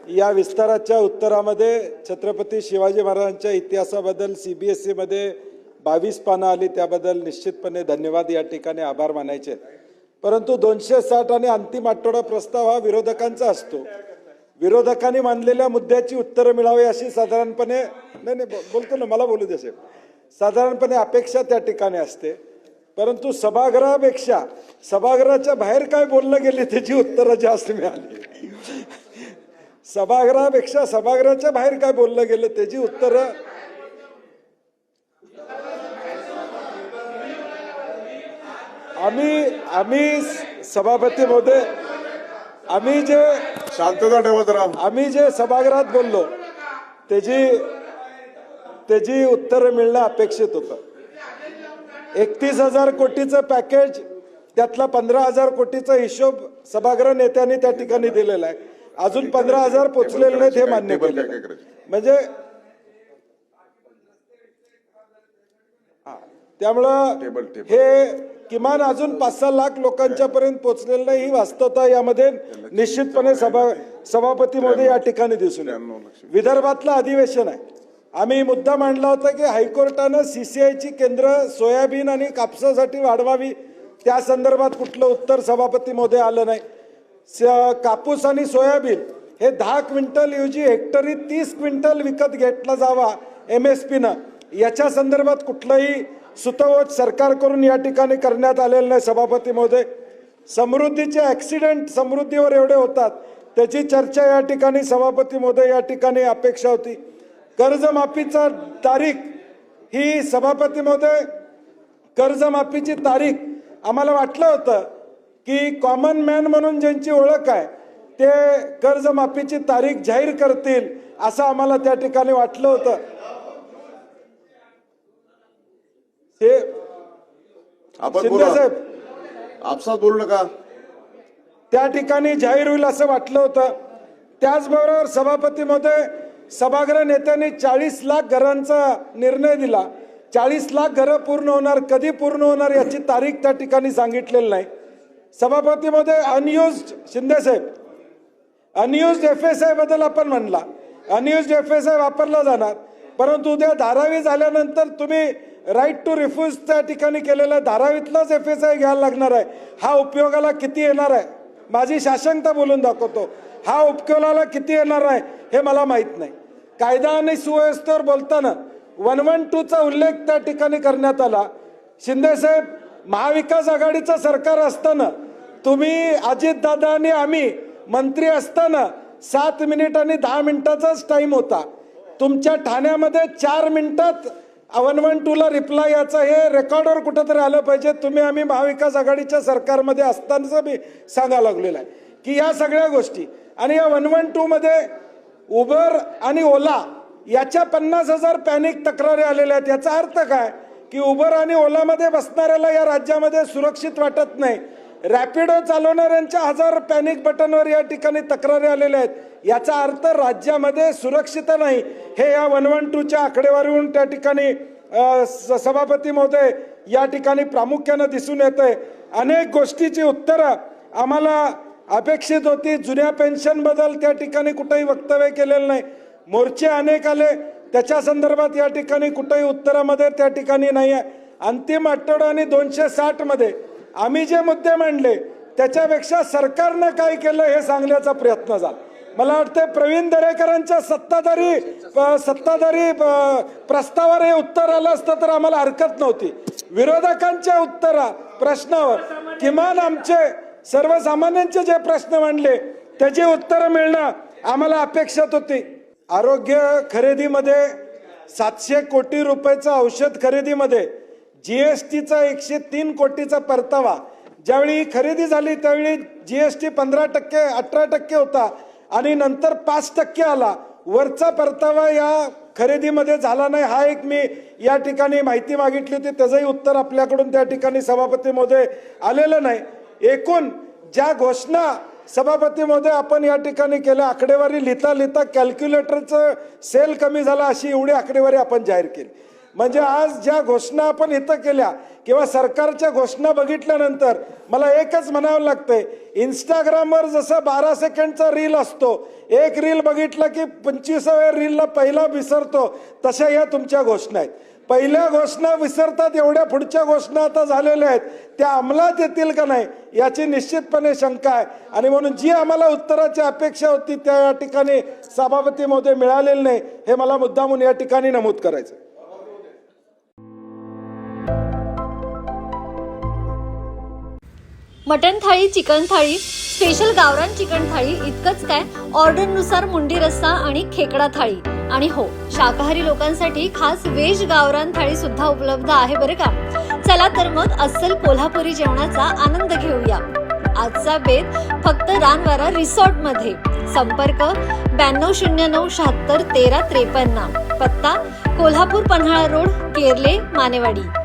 या विस्ताराच्या उत्तरामध्ये छत्रपती शिवाजी महाराजांच्या इतिहासाबद्दल CBSE मध्ये 22 पानं आली, त्याबद्दल निश्चितपणे धन्यवाद, या ठिकाणी आभार मानायचे। परंतु 260 आणि अंतिम आठवडा प्रस्ताव हा विरोधकांचा असतो। विरोधकांनी मांडलेल्या मुद्द्याची उत्तरं मिळावी अशी साधारणपणे बोलतो ना, मला बोलू दे, साधारणपणे अपेक्षा त्या ठिकाणी असते। परंतु सभागृहापेक्षा सभागृहाच्या बाहेर काय बोललं गेले त्याची उत्तरं जास्त मिळाली। सभागृहापेक्षा सभागृहाच्या बाहेर काय बोललं गेलं त्याची उत्तरं आम्ही सभापती महोदय, आम्ही जे शांतता ठेवा जरा, आम्ही जे सभागृहात बोललो त्याची उत्तरं मिळणं अपेक्षित होतं। 31,000 कोटीचं पॅकेज, त्यातला 15,000 कोटीचा हिशोब सभागृह नेत्यांनी त्या ठिकाणी दिलेला आहे। अजून 15,000 पोचलेले नाहीत हे मान्य केलं, म्हणजे त्यामुळं हे किमान अजून 5-6 लाख लोकांच्या पर्यंत पोहोचलेलं नाही, ही वास्तवता यामध्ये निश्चितपणे सभापती महोदय या ठिकाणी दिसून येते। विदर्भातलं अधिवेशन आहे, आम्ही मुद्दा मांडला होता की हायकोर्टानं CCIची केंद्र सोयाबीन आणि कापसासाठी वाढवावी, त्या संदर्भात कुठलं उत्तर सभापती महोदय आलं नाही। कापूस आणि सोयाबीन हे 10 क्विंटल ऐवजी हेक्टरी 30 क्विंटल विकत घेतला जावा MSPनं, याच्या संदर्भात कुठलंही सुतोवाच सरकारकडून या ठिकाणी करण्यात आलेलं नाही सभापती महोदय। समृद्धीचे ऍक्सिडेंट समृद्धीवर एवढे होतात त्याची चर्चा या ठिकाणी सभापती महोदय या ठिकाणी अपेक्षा होती। कर्जमाफीचा तारीख ही सभापती महोदय, कर्जमाफीची तारीख आम्हाला वाटलं होतं की कॉमन मॅन म्हणून ज्यांची ओळख आहे ते कर्जमाफीची तारीख जाहीर करतील असं आम्हाला त्या ठिकाणी वाटलं होतं। ते शिंदे साहेब आपसात बोलू नका, त्या ठिकाणी जाहीर होईल असं वाटलं होतं। त्याचबरोबर सभापती महोदय, सभागृह नेत्यांनी 40 लाख घरांचा निर्णय दिला। 40 लाख घरं पूर्ण होणार, कधी पूर्ण होणार याची तारीख त्या ठिकाणी सांगितलेली नाही। सभापती महोदय, अनयुज्ड शिंदे साहेब, अनयुज्ड FSI बद्दल आपण म्हणला, अनयुज्ड FSI वापरला जाणार, परंतु उद्या धारावी झाल्यानंतर तुम्ही राईट टू रिफ्यूज त्या ठिकाणी केलेला धारावीतलाच FSI घ्यायला लागणार आहे। हा उपयोगाला किती येणार आहे, माझी साशंकता बोलून दाखवतो, हा उपयोगाला किती येणार आहे हे मला माहित नाही। कायदा आणि सुव्यवस्थेवर बोलताना 112चा उल्लेख त्या ठिकाणी करण्यात आला। शिंदे साहेब, महाविकास आघाडीचं सरकार असताना तुम्ही, अजितदादा आणि आम्ही मंत्री असताना 7 मिनिट आणि 10 मिनिटाचाच टाइम होता। तुमच्या ठाण्यामध्ये 4 मिनिटात 112ला रिप्लाय याचा हे रेकॉर्डवर कुठंतरी आलं पाहिजे। तुम्ही आम्ही महाविकास आघाडीच्या सरकारमध्ये असतानाच मी सांगायला लागलेलं आहे की या सगळ्या गोष्टी, आणि या 112 मध्ये उबर आणि ओला याच्या 50,000 पॅनिक तक्रारी आलेल्या आहेत। याचा अर्थ काय की उबर आणि ओलामध्ये बसणाऱ्याला या राज्यामध्ये सुरक्षित वाटत नाही। रॅपिडो चालवणाऱ्यांच्या 1000 पॅनिक बटनवर या ठिकाणी तक्रारी आलेल्या आहेत। याचा अर्थ राज्यामध्ये सुरक्षित नाही, हे या 112च्या आकडेवारीवरून त्या ठिकाणी सभापती महोदय या ठिकाणी प्रामुख्यानं दिसून येतंय। अनेक गोष्टीची उत्तरं आम्हाला अपेक्षित होती। जुन्या पेन्शन बद्दल त्या ठिकाणी कुठेही वक्तव्य केलेलं नाही। मोर्चे अनेक आले, त्याच्या संदर्भात या ठिकाणी कुठेही उत्तरामध्ये त्या ठिकाणी नाही आहे। अंतिम आठवडा आणि 260 मध्ये आम्ही जे मुद्दे मांडले त्याच्यापेक्षा सरकारनं काय केलं हे सांगण्याचा प्रयत्न झाला। मला वाटतं प्रवीण दरेकरांच्या सत्ताधारी प्रस्तावावर हे उत्तर आलं असतं तर आम्हाला हरकत नव्हती। विरोधकांच्या प्रश्नावर किमान आमचे सर्वसामान्यांचे जे प्रश्न मांडले त्याची उत्तरं मिळणं आम्हाला अपेक्षित होती। आरोग्य खरेदीमध्ये 700 कोटी रुपयाचा औषध खरेदीमध्ये GSTचा 103 कोटीचा परतावा, ज्यावेळी खरेदी झाली त्यावेळी GST 15% 18% होता आणि नंतर 5% आला। वरचा परतावा या खरेदीमध्ये झाला नाही, हा एक मी या ठिकाणी माहिती मागितली होती, त्याचंही उत्तर आपल्याकडून त्या ठिकाणी सभापती महोदय आलेलं नाही। एकूण ज्या घोषणा सभापती महोदय आपण या ठिकाणी केल्या, आकडेवारी लिहिता लिहिता कॅल्क्युलेटरचं सेल कमी झाला अशी एवढी आकडेवारी आपण जाहीर केली। म्हणजे आज ज्या घोषणा आपण इथं केल्या किंवा सरकारच्या घोषणा बघितल्यानंतर मला एकच म्हणावं लागतंय, इंस्टाग्रामवर जसं 12 सेकंडचा रील असतो, एक रील बघितला की 25व्या रीलला पहिला विसरतो, तशा या तुमच्या घोषणा आहेत. पहिल्या घोषणा विसरतात एवढ्या पुढच्या घोषणा आता झालेल्या आहेत, त्या अंमलात येतील का नाही याची निश्चितपणे शंका आहे. आणि म्हणून जी आम्हाला उत्तराची अपेक्षा होती त्या या ठिकाणी सभापती महोदय मिळालेली नाही, हे मला मुद्दामून या ठिकाणी नमूद करायचं. मटण थाळी, चिकन थाळी, स्पेशल गावरान चिकन थाळी इतकंच काय, ऑर्डरनुसार मुंडी रस्सा आणि खेकडा थाळी. आणि हो, शाकाहारी लोकांसाठी खास व्हेज गावरान थाळी सुद्धा उपलब्ध आहे बरं का. चला तर मग अस्सल कोल्हापुरी जेवणाचा आनंद घेऊया. आजचा बेत फक्त रानवारा रिसॉर्ट मध्ये. संपर्क 9209761353. पत्ता कोल्हापूर पन्हाळा रोड, केरले, मानेवाडी.